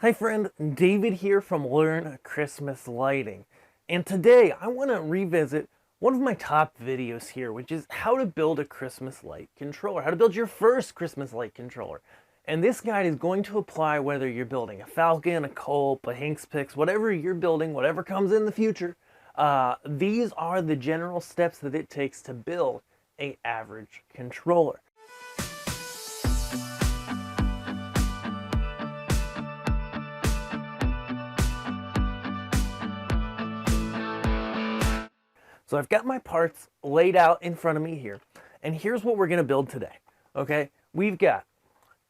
Hi friend, David here from Learn Christmas Lighting. And today I want to revisit one of my top videos here, which is how to build a Christmas light controller, how to build your first Christmas light controller. And this guide is going to apply whether you're building a Falcon, a Culp, a Hinks Pix, whatever you're building, whatever comes in the future. These are the general steps that it takes to build an average controller. So I've got my parts laid out in front of me here, and here's what we're going to build today. Okay, we've got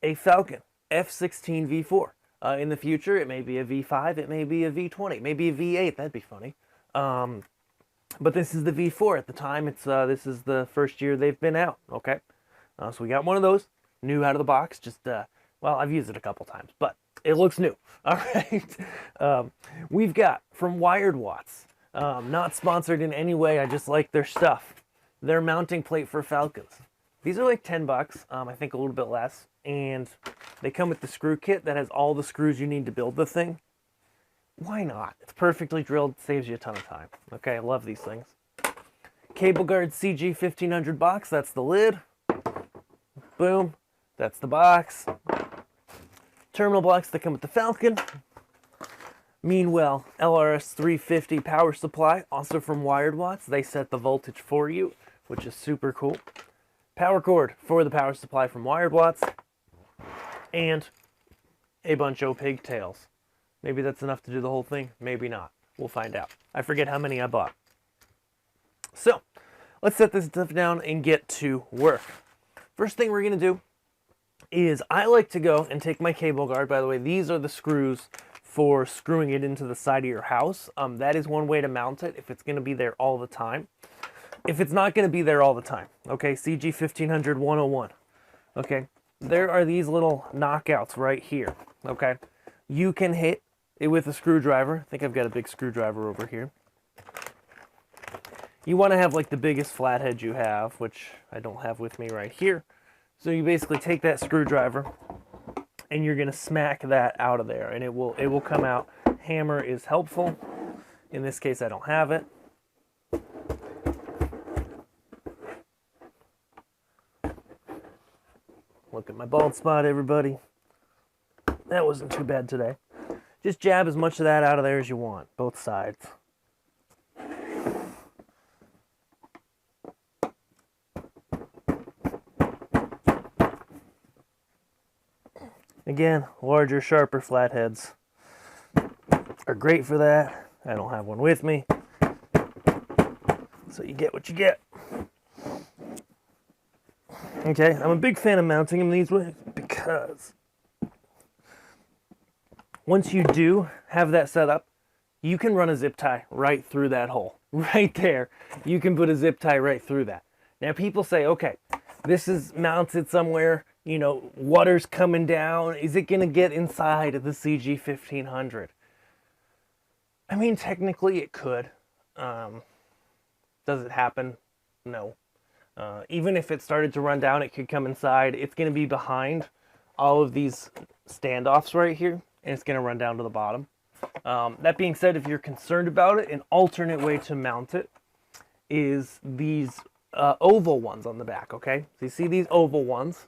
a Falcon F16 V4. In the future, it may be a V5, it may be a V20, maybe a V8. That'd be funny. But this is the V4 at the time. This is the first year they've been out. Okay, so we got one of those new out of the box. Well, I've used it a couple times, but it looks new. All right. We've got from Wired Watts. Not sponsored in any way, I just like their stuff. Their mounting plate for Falcons. These are like 10 bucks, I think a little bit less. And they come with the screw kit that has all the screws you need to build the thing. Why not? It's perfectly drilled, saves you a ton of time. Okay, I love these things. Cable Guard CG1500 box, that's the lid. Boom, that's the box. Terminal blocks that come with the Falcon. Meanwhile, LRS 350 power supply, also from Wired Watts. They set the voltage for you, which is super cool. Power cord for the power supply from Wired Watts. And a bunch of pigtails. Maybe that's enough to do the whole thing, maybe not. We'll find out. I forget how many I bought. So, let's set this stuff down and get to work. First thing we're going to do is I like to go and take my cable guard. By the way, these are the screws for screwing it into the side of your house. That is one way to mount it if it's going to be there all the time. If it's not going to be there all the time, okay, CG 1500 101, okay, there are these little knockouts right here, okay. You can hit it with a screwdriver. I think I've got a big screwdriver over here. You want to have like the biggest flathead you have, which I don't have with me right here. So you basically take that screwdriver and you're going to smack that out of there, and it will come out. Hammer is helpful. In this case, I don't have it. Look at my bald spot, everybody. That wasn't too bad today. Just jab as much of that out of there as you want, both sides. Again, larger, sharper flatheads are great for that. I don't have one with me, so you get what you get. Okay, I'm a big fan of mounting them these ways because once you do have that set up, you can run a zip tie right through that hole. Right there, you can put a zip tie right through that. Now people say, okay, this is mounted somewhere, you know, water's coming down. Is it going to get inside of the CG 1500? I mean, technically it could. Does it happen? No. Even if it started to run down, it could come inside. It's going to be behind all of these standoffs right here, and it's going to run down to the bottom. That being said, if you're concerned about it, an alternate way to mount it is these oval ones on the back, okay? So you see these oval ones,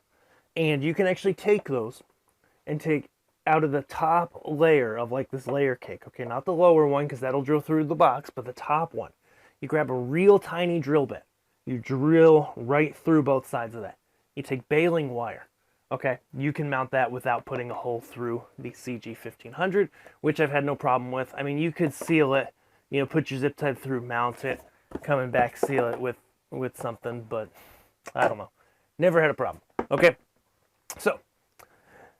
and you can actually take those and take out of the top layer of like this layer cake, okay? Not the lower one because that'll drill through the box, but the top one. You grab a real tiny drill bit. You drill right through both sides of that. You take baling wire, okay? You can mount that without putting a hole through the CG 1500, which I've had no problem with. I mean, you could seal it, you know, put your zip tie through, mount it, coming back, seal it with something, but I don't know. Never had a problem, okay? So,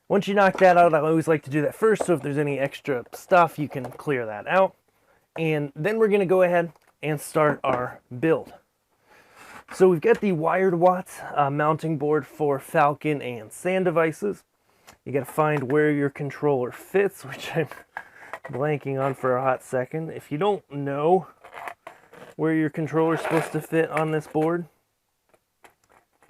once you knock that out, I always like to do that first, so if there's any extra stuff, you can clear that out. And then we're going to go ahead and start our build. So we've got the Wired Watts mounting board for Falcon and SAN devices. You got to find where your controller fits, which I'm blanking on for a hot second. If you don't know where your controller is supposed to fit on this board,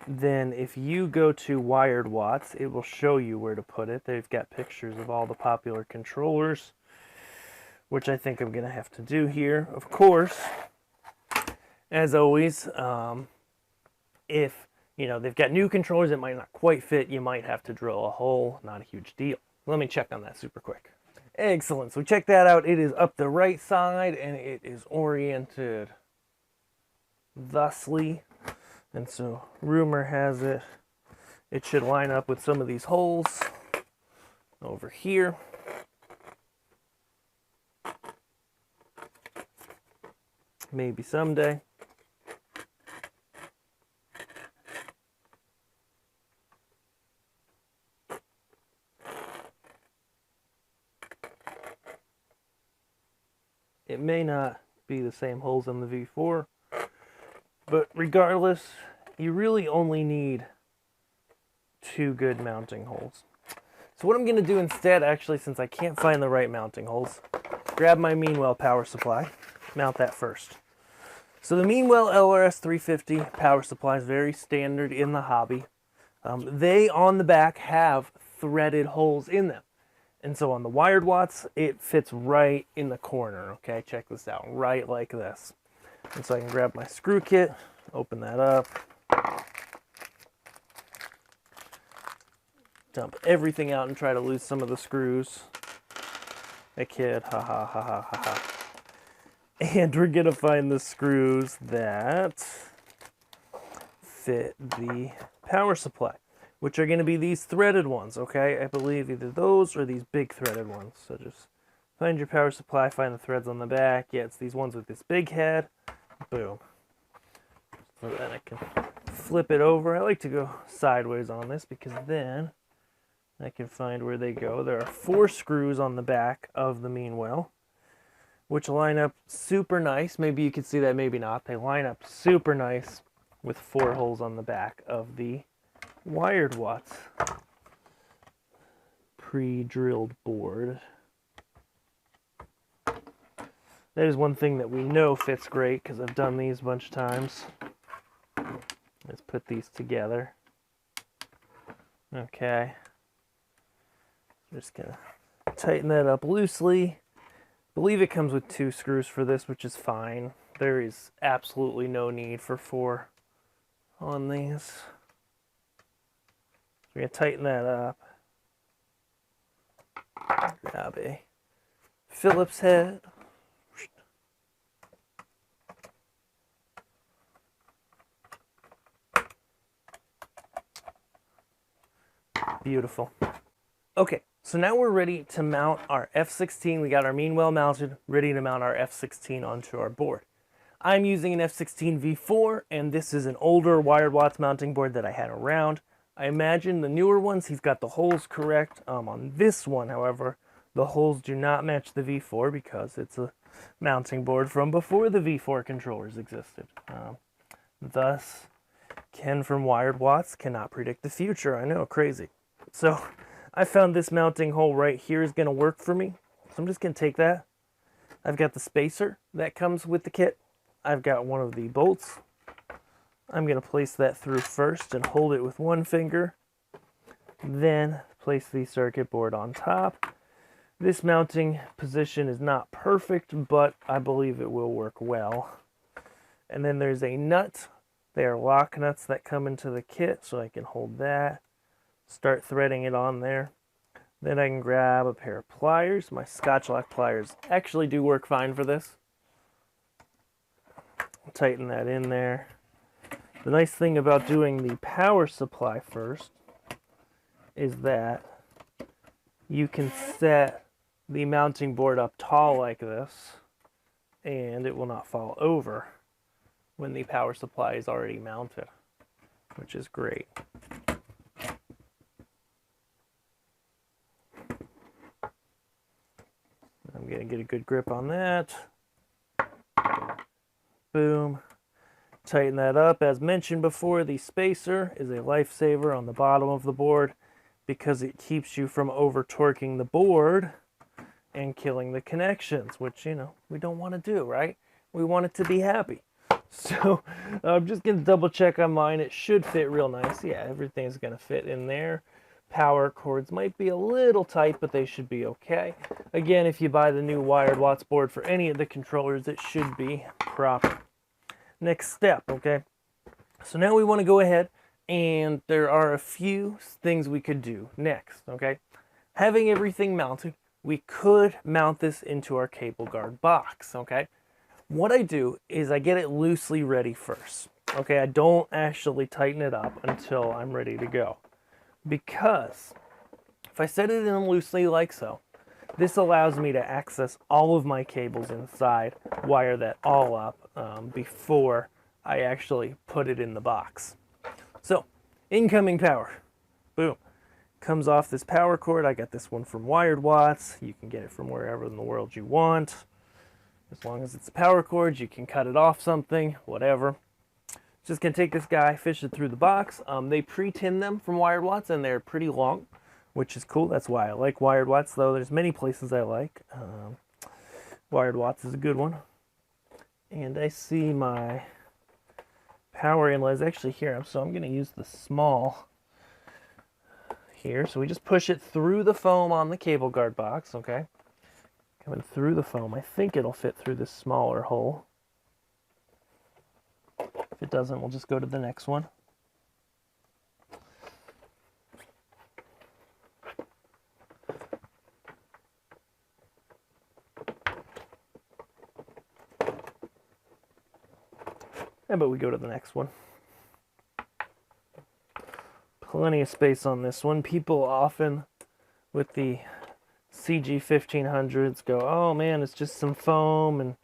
then if you go to Wired Watts, it will show you where to put it. They've got pictures of all the popular controllers, which I think I'm going to have to do here. Of course, as always, if they've got new controllers that might not quite fit, you might have to drill a hole. Not a huge deal. Let me check on that super quick. Excellent. So check that out. It is up the right side and it is oriented thusly. And so rumor has it, it should line up with some of these holes over here. Maybe someday. It may not be the same holes in the V4, but regardless, you really only need 2 good mounting holes. So what I'm going to do instead, actually, since I can't find the right mounting holes, grab my Meanwell power supply, mount that first. So the Meanwell LRS 350 power supply is very standard in the hobby. They, on the back, have threaded holes in them. And so on the Wired Watts, it fits right in the corner, okay? Check this out, right like this. And so I can grab my screw kit, open that up, dump everything out and try to lose some of the screws. I kid, ha ha ha ha ha ha. And we're gonna find the screws that fit the power supply, which are going to be these threaded ones, okay? I believe either those or these big threaded ones. So just find your power supply, find the threads on the back. Yeah, it's these ones with this big head. Boom. So then I can flip it over. I like to go sideways on this because then I can find where they go. There are 4 screws on the back of the Meanwell, which line up super nice. Maybe you can see that, maybe not. They line up super nice with 4 holes on the back of the Wired Watts pre-drilled board. That is one thing that we know fits great because I've done these a bunch of times. Let's put these together. Okay. Just gonna tighten that up loosely. I believe it comes with 2 screws for this, which is fine. There is absolutely no need for 4 on these. We're going to tighten that up. Grab a Phillips head. Beautiful. Okay, so now we're ready to mount our F16. We got our Meanwell mounted, ready to mount our F16 onto our board. I'm using an F16 V4, and this is an older Wired Watts mounting board that I had around. I imagine the newer ones, he's got the holes correct. On this one, however, the holes do not match the V4 because it's a mounting board from before the V4 controllers existed. Thus, Ken from Wired Watts cannot predict the future. I know, crazy. So I found this mounting hole right here is going to work for me. So I'm just going to take that. I've got the spacer that comes with the kit. I've got one of the bolts. I'm going to place that through first and hold it with one finger. Then place the circuit board on top. This mounting position is not perfect, but I believe it will work well. And then there's a nut. They are lock nuts that come into the kit, so I can hold that, start threading it on there. Then I can grab a pair of pliers. My Scotch-Lock pliers actually do work fine for this. Tighten that in there. The nice thing about doing the power supply first is that you can set the mounting board up tall like this and it will not fall over when the power supply is already mounted, which is great. I'm going to get a good grip on that. Boom. Tighten that up. As mentioned before, the spacer is a lifesaver on the bottom of the board because it keeps you from over torquing the board and killing the connections, which, you know, we don't want to do, right? We want it to be happy. So I'm just going to double check on mine. It should fit real nice. Yeah, everything's going to fit in there. Power cords might be a little tight, but they should be okay. Again, if you buy the new Wired Watts board for any of the controllers, it should be proper. Next step, okay? So now we want to go ahead, and there are a few things we could do next, okay? Having everything mounted, we could mount this into our cable guard box, okay? What I do is I get it loosely ready first, okay? I don't actually tighten it up until I'm ready to go. Because if I set it in loosely like so, this allows me to access all of my cables inside, wire that all up before I actually put it in the box. So, incoming power, boom, comes off this power cord. I got this one from Wired Watts. You can get it from wherever in the world you want. As long as it's a power cord, you can cut it off something, whatever. Just gonna take this guy, fish it through the box. They pre-tin them from Wired Watts, and they're pretty long, which is cool. That's why I like Wired Watts, though. There's many places I like. Wired Watts is a good one. And I see my power inlet is actually here, so I'm gonna use the small here. So we just push it through the foam on the cable guard box, okay? Coming through the foam. I think it'll fit through this smaller hole. If it doesn't, we'll just go to the next one. But we go to the next one. Plenty of space on this one. People often, with the CG1500s, go, oh man, it's just some foam and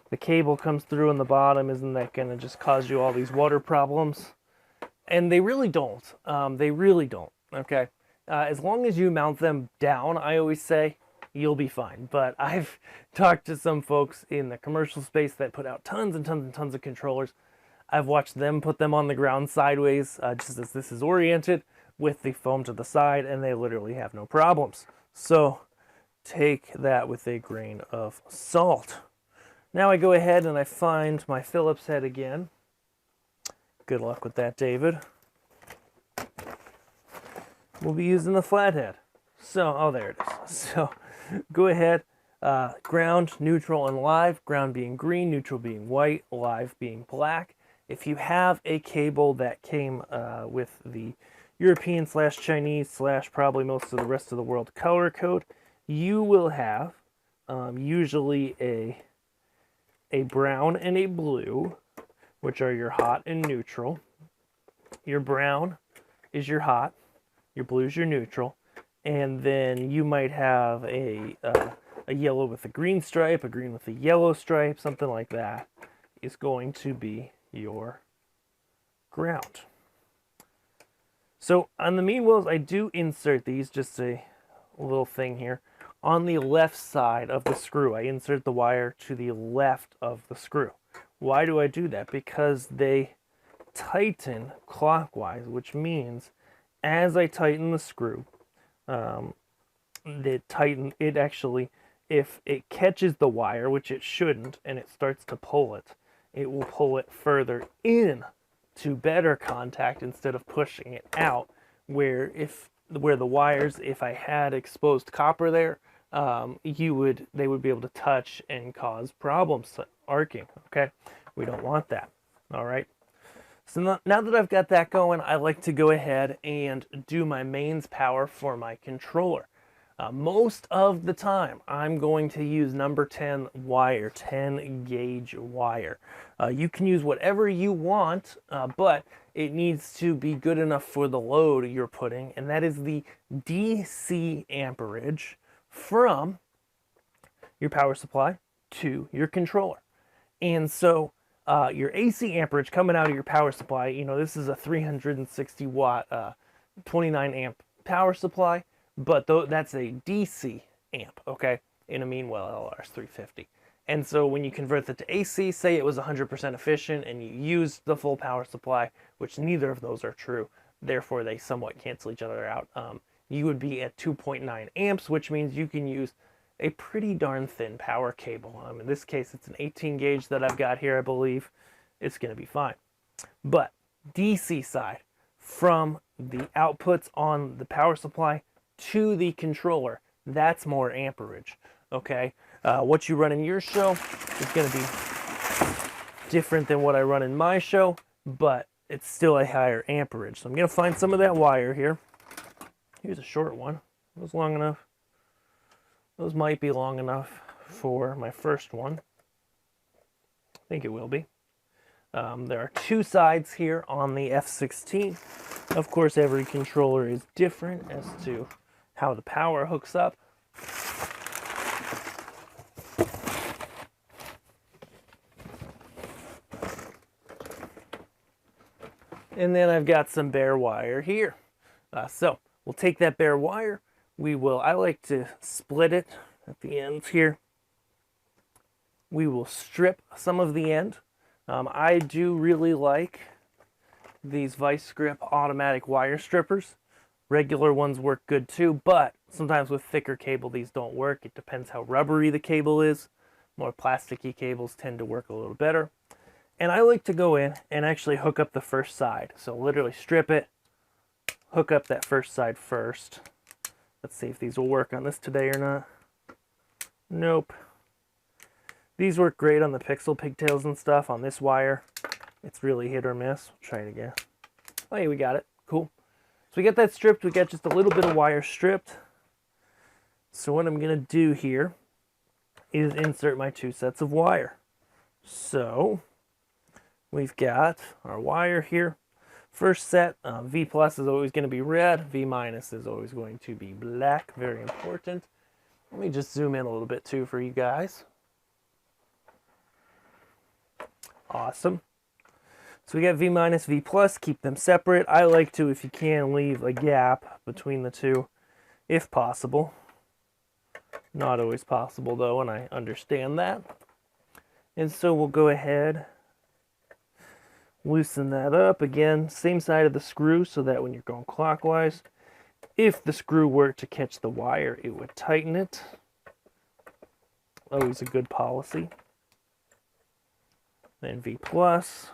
the cable comes through in the bottom. Isn't that going to just cause you all these water problems? And they really don't. They really don't, okay? As long as you mount them down, I always say, you'll be fine. But I've talked to some folks in the commercial space that put out tons and tons and tons of controllers. I've watched them put them on the ground sideways, just as this is oriented, with the foam to the side, and they literally have no problems. So take that with a grain of salt. Now I go ahead and I find my Phillips head again. Good luck with that, David. We'll be using the flathead. So, oh, there it is. So, go ahead, ground, neutral, and live. Ground being green, neutral being white, live being black. If you have a cable that came with the European/Chinese/ probably most of the rest of the world color code, you will have usually a brown and a blue, which are your hot and neutral. Your brown is your hot, your blue is your neutral, and then you might have a yellow with a green stripe, a green with a yellow stripe, something like that is going to be your ground. So on the mean wheels, I do insert these, just a little thing here. On the left side of the screw, I insert the wire to the left of the screw. Why do I do that? Because they tighten clockwise, which means as I tighten the screw, it actually, if it catches the wire, which it shouldn't, and it starts to pull it, it will pull it further in to better contact instead of pushing it out, where the wires, if I had exposed copper there, they would be able to touch and cause problems, arcing, okay? We don't want that, all right? So now that I've got that going, I like to go ahead and do my mains power for my controller. Most of the time, I'm going to use number 10 wire, 10 gauge wire. You can use whatever you want, but it needs to be good enough for the load you're putting, and that is the DC amperage from your power supply to your controller. And so your AC amperage coming out of your power supply, this is a 360 watt, 29 amp power supply, but that's a DC amp, okay, in a Meanwell LRS 350. And so when you convert that to AC, say it was 100% efficient and you used the full power supply, which neither of those are true, therefore they somewhat cancel each other out, you would be at 2.9 amps, which means you can use a pretty darn thin power cable. In this case, it's an 18 gauge that I've got here, I believe. it's going to be fine. But DC side, from the outputs on the power supply to the controller, that's more amperage. Okay, what you run in your show is going to be different than what I run in my show, but it's still a higher amperage. So I'm going to find some of that wire here. Here's a short one. Those long enough. Those might be long enough for my first one. I think it will be. There are two sides here on the F16. Of course, every controller is different as to how the power hooks up. And then I've got some bare wire here. So we'll take that bare wire. I like to split it at the ends here. We will strip some of the end. I do really like these Vice Grip automatic wire strippers. Regular ones work good too, but sometimes with thicker cable these don't work. It depends how rubbery the cable is. More plasticky cables tend to work a little better. And I like to go in and actually hook up the first side. So literally strip it, hook up that first side first. Let's see if these will work on this today or not. Nope. These work great on the pixel pigtails and stuff. On this wire, it's really hit or miss. We'll try it again. Oh yeah, we got it. Cool. So we get that stripped. We got just a little bit of wire stripped. So what I'm going to do here is insert my two sets of wire. So we've got our wire here. First set, V plus is always going to be red. V minus is always going to be black. Very important. Let me just zoom in a little bit too for you guys. Awesome. So we got V minus, V plus. Keep them separate. I like to, if you can, leave a gap between the two, if possible. Not always possible though, and I understand that. And so we'll go ahead, loosen that up. Again, same side of the screw so that when you're going clockwise, if the screw were to catch the wire, it would tighten it. Always a good policy. Then V plus.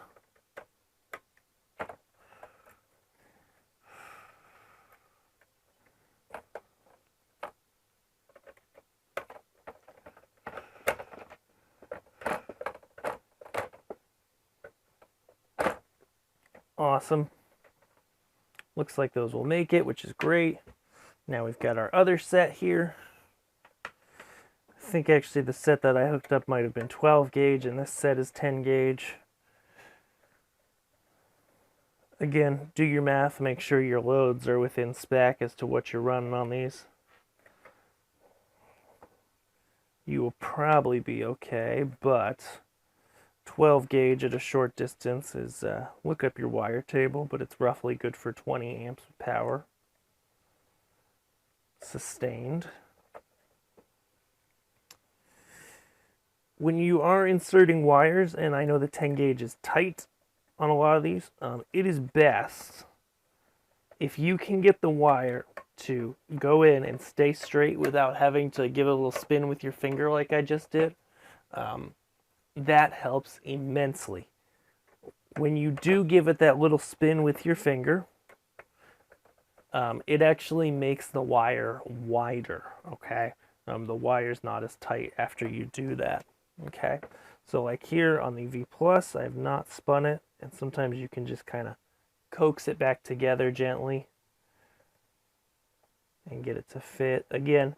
Awesome. Looks like those will make it, which is great. Now we've got our other set here. I think actually the set that I hooked up might have been 12 gauge and this set is 10 gauge. Again, do your math, make sure your loads are within spec as to what you're running on these. You will probably be okay, but 12 gauge at a short distance is, look up your wire table, but it's roughly good for 20 amps of power. Sustained. When you are inserting wires, and I know the 10 gauge is tight on a lot of these, it is best if you can get the wire to go in and stay straight without having to give it a little spin with your finger like I just did. That helps immensely. When you do give it that little spin with your finger, it actually makes the wire wider, okay? The wire's not as tight after you do that, okay? So like here on the V plus, I have not spun it, and sometimes you can just kind of coax it back together gently and get it to fit. Again,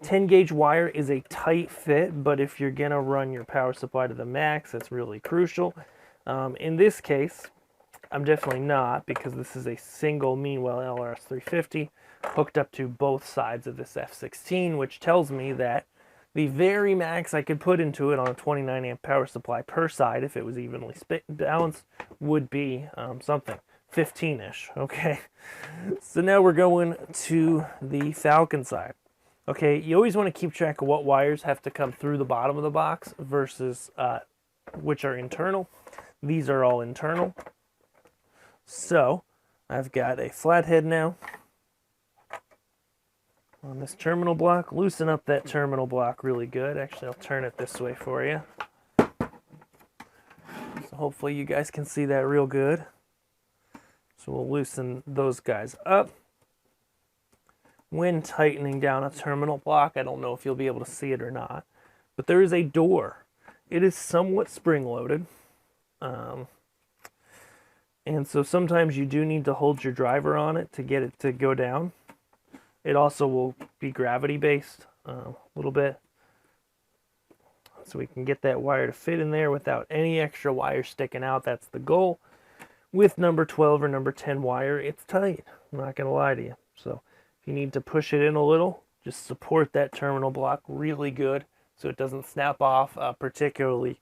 10 gauge wire is a tight fit, but if you're gonna run your power supply to the max, that's really crucial. In this case, I'm definitely not, because this is a single Meanwell LRS 350 hooked up to both sides of this F16, which tells me that the very max I could put into it on a 29 amp power supply per side, if it was evenly balanced, would be something 15-ish, okay? So now we're going to the Falcon side. Okay, you always want to keep track of what wires have to come through the bottom of the box versus which are internal. These are all internal. So I've got a flathead now on this terminal block. Loosen up that terminal block really good. Actually, I'll turn it this way for you. So So hopefully you guys can see that real good. So we'll loosen those guys up. When tightening down a terminal block, I don't know if you'll be able to see it or not, but there is a door. It is somewhat spring-loaded. And so sometimes you do need to hold your driver on it to get it to go down. It also will be gravity-based a little bit. So we can get that wire to fit in there without any extra wire sticking out. That's the goal. With number 12 or number 10 wire, it's tight. I'm not going to lie to you. So if you need to push it in a little, just support that terminal block really good so it doesn't snap off, particularly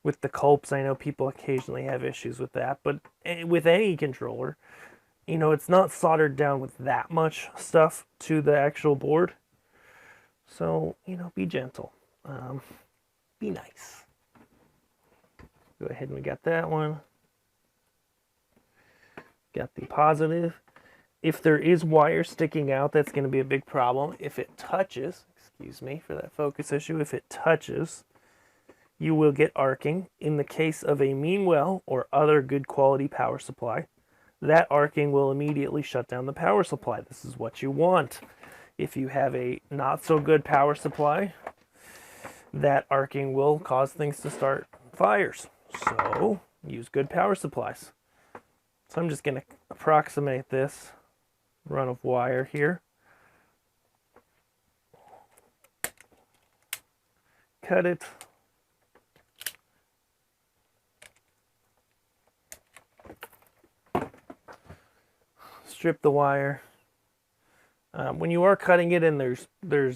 with the Culps. I know people occasionally have issues with that, but with any controller, you know, it's not soldered down with that much stuff to the actual board. So, you know, be gentle. Be nice. Go ahead and we got that one. Got the positive. If there is wire sticking out, that's going to be a big problem. If it touches, excuse me for that focus issue, if it touches, you will get arcing. In the case of a Meanwell or other good quality power supply, that arcing will immediately shut down the power supply. This is what you want. If you have a not so good power supply, that arcing will cause things to start fires. So use good power supplies. So I'm just going to approximate this run of wire here. Cut it. Strip the wire. When you are cutting it and there's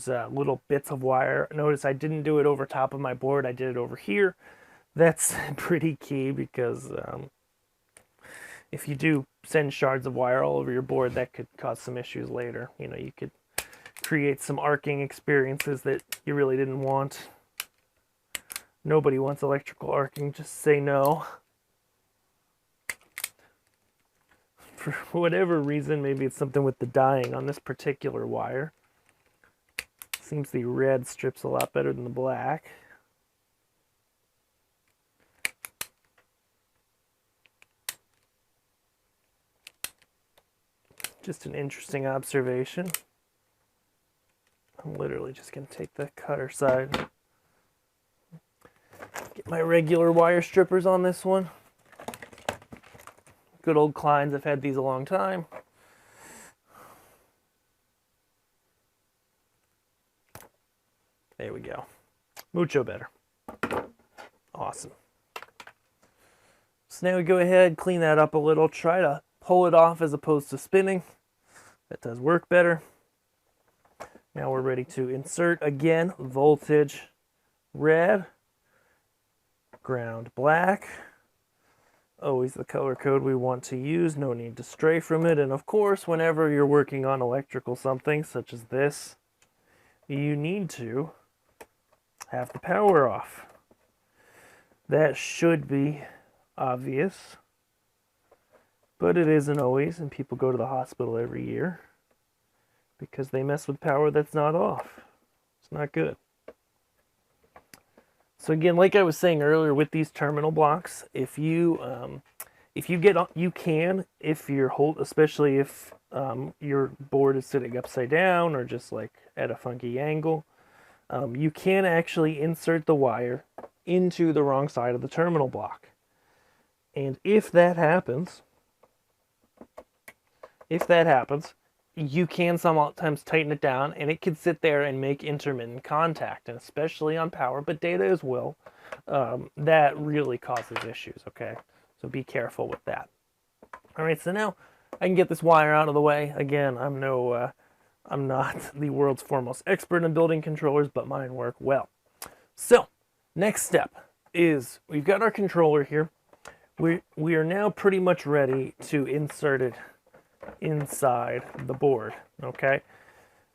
little bits of wire, notice I didn't do it over top of my board, I did it over here. That's pretty key because if you do send shards of wire all over your board, that could cause some issues later. You know, you could create some arcing experiences that you really didn't want. Nobody wants electrical arcing, just say no. For whatever reason, maybe it's something with the dyeing on this particular wire. Seems the red strips a lot better than the black. Just an interesting observation. I'm literally just going to take the cutter side. Get my regular wire strippers on this one. Good old Kleins, I've had these a long time. There we go. Mucho better. Awesome. So now we go ahead, clean that up a little, try to pull it off as opposed to spinning. That does work better. Now we're ready to insert again, voltage red, ground black. Always the color code we want to use, no need to stray from it. And of course, whenever you're working on electrical something such as this, you need to have the power off. That should be obvious, but it isn't always, and people go to the hospital every year because they mess with power that's not off. It's not good. So again, like I was saying earlier with these terminal blocks, if you get on, you can, if you're especially if your board is sitting upside down or just like at a funky angle, you can actually insert the wire into the wrong side of the terminal block. And if that happens, you can sometimes tighten it down and it can sit there and make intermittent contact, and especially on power, but data as well, that really causes issues, okay? So be careful with that. All right, so now I can get this wire out of the way. Again, I'm not the world's foremost expert in building controllers, but mine work well. So next step is we've got our controller here. We are now pretty much ready to insert it inside the board, okay?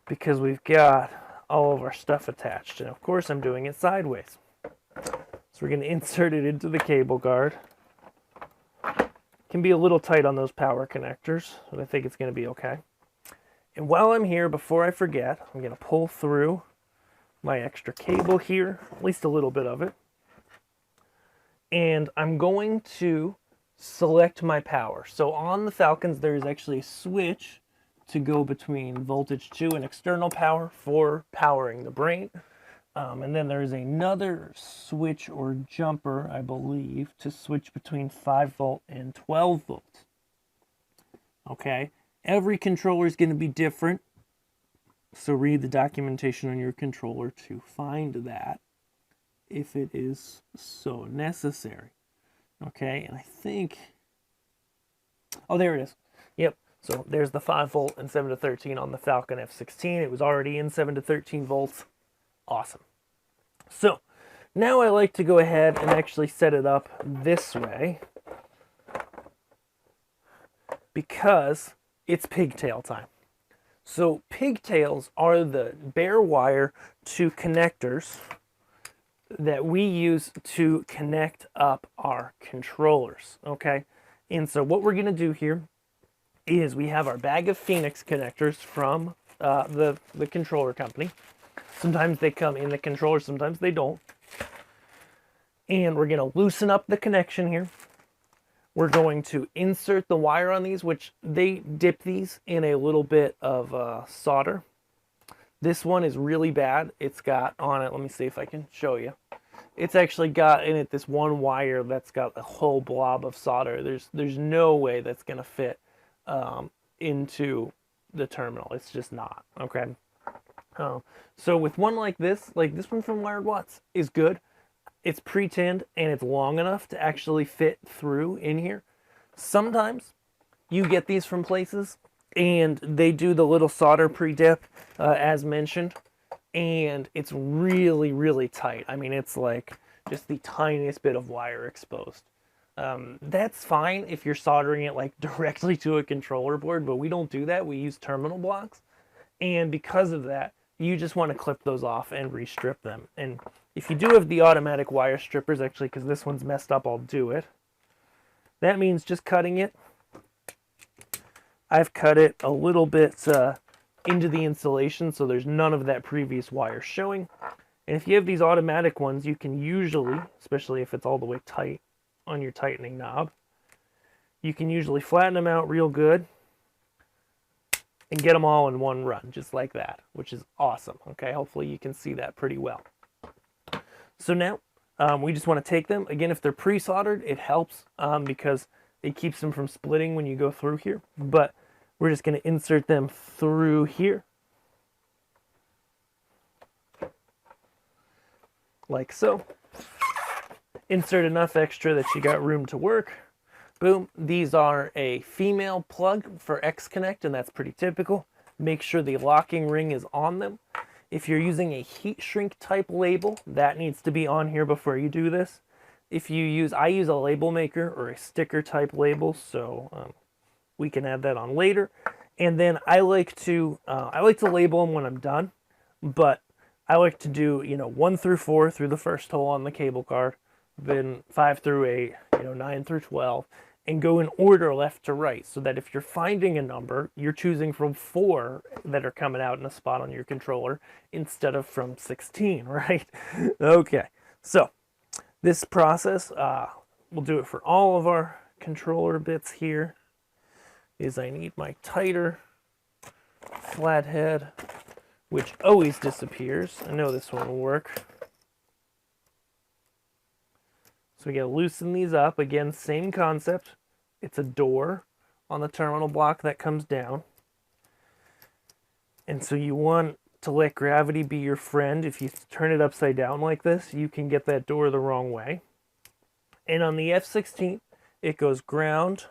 Because we've got all of our stuff attached, and of course I'm doing it sideways. So we're going to insert it into the cable guard. Can be a little tight on those power connectors, but I think it's going to be okay. And while I'm here, before I forget, I'm going to pull through my extra cable here, at least a little bit of it. and I'm going to select my power. So on the Falcons, there is actually a switch to go between voltage 2 and external power for powering the brain. And then there's another switch or jumper, I believe, to switch between 5 volt and 12 volts. Okay, every controller is going to be different, so read the documentation on your controller to find that if it is so necessary. Okay, and I think, oh, there it is. Yep, so there's the 5 volt and 7 to 13 on the Falcon F16. It was already in 7 to 13 volts. Awesome. So now I like to go ahead and actually set it up this way because it's pigtail time. So pigtails are the bare wire to connectors that we use to connect up our controllers, okay? And so what we're going to do here is we have our bag of Phoenix connectors from the controller company. Sometimes they come in the controller, sometimes they don't. And we're going to loosen up the connection here. We're going to insert the wire on these, which they dip these in a little bit of solder. This one is really bad. It's got on it, let me see if I can show you. It's actually got in it this one wire that's got a whole blob of solder. There's no way that's going to fit into the terminal. It's just not, okay? So with one like this one from Wired Watts is good. It's pre-tinned and it's long enough to actually fit through in here. Sometimes you get these from places and they do the little solder pre-dip as mentioned, and it's really, really tight. I mean, it's like just the tiniest bit of wire exposed. That's fine if you're soldering it like directly to a controller board, but we don't do that. We use terminal blocks, and because of that, you just want to clip those off and restrip them. And if you do have the automatic wire strippers, actually, because this one's messed up, I'll do it. That means just cutting it. I've cut it a little bit into the insulation, so there's none of that previous wire showing. And if you have these automatic ones, you can usually, especially if it's all the way tight on your tightening knob, you can usually flatten them out real good and get them all in one run, just like that, which is awesome. Okay, hopefully you can see that pretty well. So now we just want to take them. Again, if they're pre-soldered, it helps because it keeps them from splitting when you go through here. But we're just going to insert them through here, like so. Insert enough extra that you got room to work. Boom. These are a female plug for X-Connect, and that's pretty typical. Make sure the locking ring is on them. If you're using a heat shrink type label, that needs to be on here before you do this. If you use, I use a label maker or a sticker type label, so we can add that on later. And then I like to label them when I'm done, but I like to do 1 through 4 through the first hole on the cable card, then 5 through 8, 9 through 12, and go in order left to right, so that if you're finding a number, you're choosing from 4 that are coming out in a spot on your controller instead of from 16, right? Okay, so this process, we'll do it for all of our controller bits here, is I need my tighter flathead, which always disappears. I know this one will work. So we gotta loosen these up. Again, same concept. It's a door on the terminal block that comes down. And so you want to let gravity be your friend. If you turn it upside down like this, you can get that door the wrong way. And on the F16, it goes ground,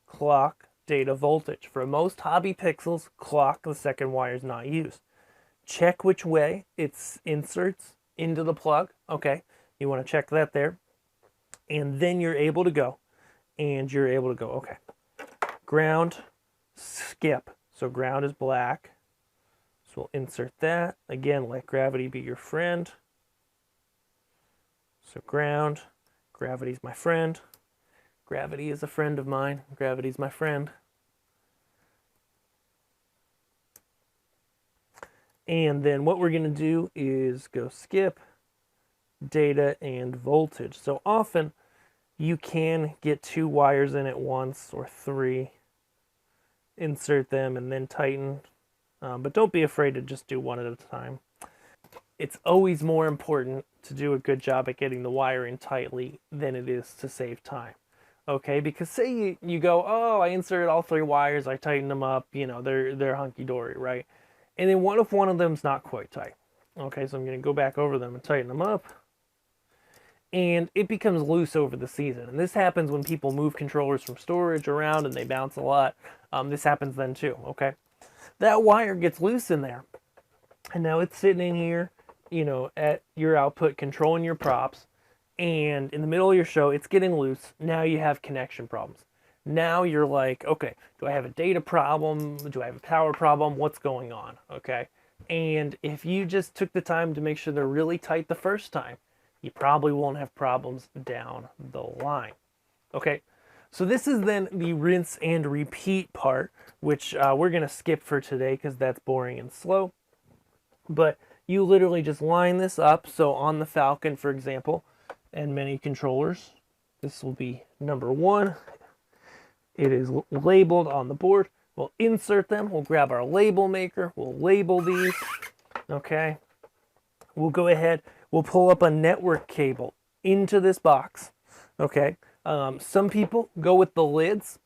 clock, data, voltage. For most hobby pixels, clock, the second wire is not used. Check which way it inserts into the plug. Okay, you want to check that there. And then you're able to go. And you're able to go, okay. Ground, skip. So ground is black. So we'll insert that. Again, let gravity be your friend. So ground, gravity's my friend. Gravity is a friend of mine. Gravity's my friend. And then what we're going to do is go skip, data and voltage. So often you can get 2 wires in at once or 3, insert them and then tighten, but don't be afraid to just do one at a time. It's always more important to do a good job at getting the wiring tightly than it is to save time. Okay, because say you go, oh, I inserted all 3 wires, I tightened them up, you know, they're hunky-dory, right? And then what if one of them's not quite tight? Okay, so I'm going to go back over them and tighten them up. And it becomes loose over the season. And this happens when people move controllers from storage around and they bounce a lot. This happens then too, okay? That wire gets loose in there. And now it's sitting in here, you know, at your output, controlling your props. And in the middle of your show, it's getting loose. Now you have connection problems. Now you're like, okay, do I have a data problem? Do I have a power problem? What's going on, okay? And if you just took the time to make sure they're really tight the first time, you probably won't have problems down the line. Okay, so this is then the rinse and repeat part, which we're going to skip for today because that's boring and slow. But you literally just line this up. So on the Falcon, for example, and many controllers, this will be number 1. It is labeled on the board. We'll insert them. We'll grab our label maker. We'll label these. Okay, we'll go ahead. We'll pull up a network cable into this box, okay? Some people go with the lids,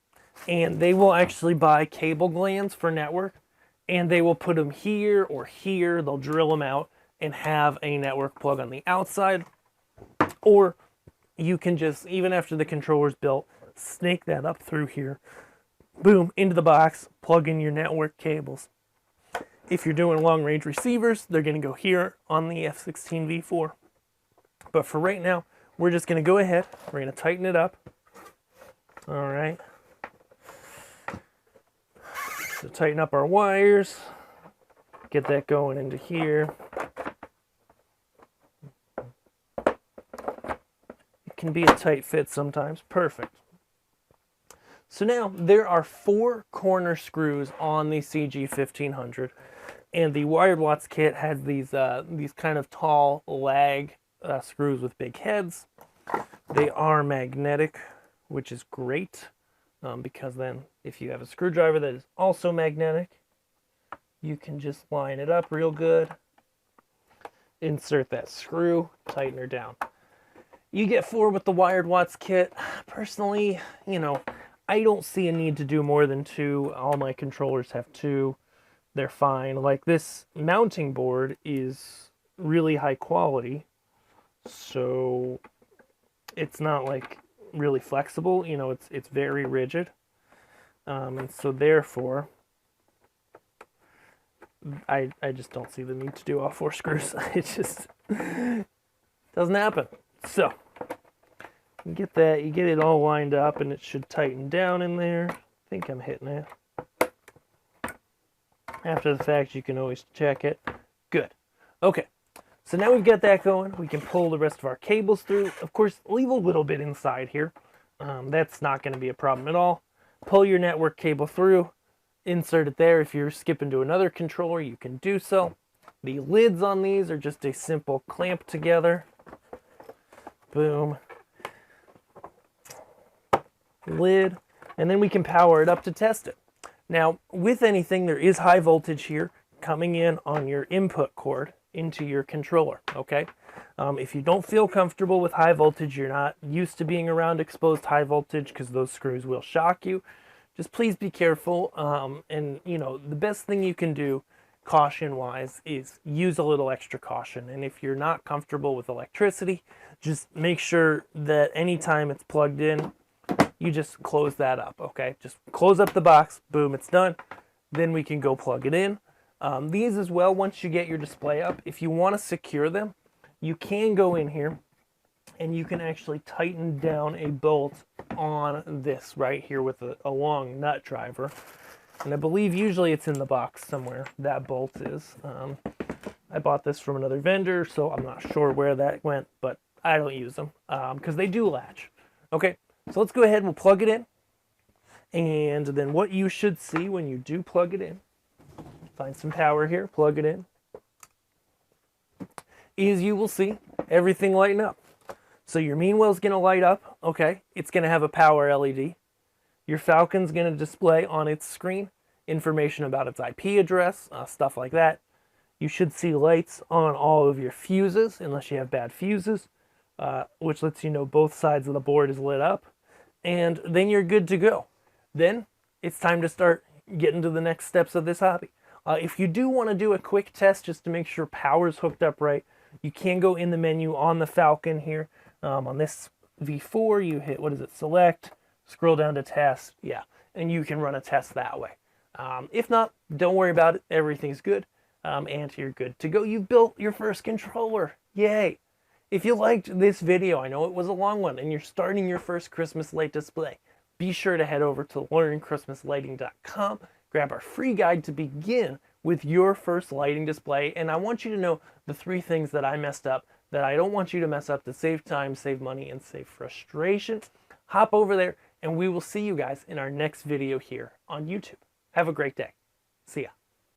and they will actually buy cable glands for network, and they will put them here or here. They'll drill them out and have a network plug on the outside. Or you can just, even after the controller's built, snake that up through here. Boom, into the box, plug in your network cables. If you're doing long-range receivers, they're going to go here on the F16V4. But for right now, we're just going to go ahead. We're going to tighten it up. All right. So tighten up our wires. Get that going into here. It can be a tight fit sometimes. Perfect. So now there are 4 corner screws on the CG1500. And the Wired Watts kit has these kind of tall lag screws with big heads. They are magnetic, which is great because then if you have a screwdriver that is also magnetic, you can just line it up real good, insert that screw, tighten her down. You get 4 with the Wired Watts kit. Personally, you know, I don't see a need to do more than 2. All my controllers have 2. They're fine. Like this mounting board is really high quality, so it's not like really flexible. You know, it's very rigid, and so therefore, I just don't see the need to do all 4 screws. It just doesn't happen. So you get that, you get it all lined up, and it should tighten down in there. I think I'm hitting it. After the fact, you can always check it. Good. Okay, so now we've got that going. We can pull the rest of our cables through. Of course, leave a little bit inside here. That's not going to be a problem at all. Pull your network cable through. Insert it there. If you're skipping to another controller, you can do so. The lids on these are just a simple clamp together. Boom. Lid. And then we can power it up to test it. Now, with anything, there is high voltage here coming in on your input cord into your controller, okay? If you don't feel comfortable with high voltage, you're not used to being around exposed high voltage because those screws will shock you, just please be careful. And, you know, the best thing you can do caution-wise is use a little extra caution. And if you're not comfortable with electricity, just make sure that anytime it's plugged in, you just close that up, okay? Just close up the box, boom, it's done. Then we can go plug it in. These as well, once you get your display up, if you want to secure them, you can go in here and you can actually tighten down a bolt on this right here with a long nut driver. And I believe usually it's in the box somewhere, that bolt is. I bought this from another vendor, so I'm not sure where that went, but I don't use them because they do latch. Okay. So let's go ahead and we'll plug it in. And then what you should see when you do plug it in, find some power here, plug it in, is you will see everything lighten up. So your Meanwell's going to light up, okay? It's going to have a power LED. Your Falcon's going to display on its screen information about its IP address, stuff like that. You should see lights on all of your fuses, unless you have bad fuses, which lets you know both sides of the board is lit up. And then you're good to go. Then it's time to start getting to the next steps of this hobby. If you do want to do a quick test just to make sure power's hooked up right, you can go in the menu on the Falcon here. On this V4, you hit, what is it, select, scroll down to test, yeah, and you can run a test that way. If not, don't worry about it, everything's good, and you're good to go. You've built your first controller, yay! If you liked this video, I know it was a long one, and you're starting your first Christmas light display, be sure to head over to learnchristmaslighting.com, grab our free guide to begin with your first lighting display, and I want you to know the 3 things that I messed up that I don't want you to mess up to save time, save money, and save frustration. Hop over there, and we will see you guys in our next video here on YouTube. Have a great day. See ya.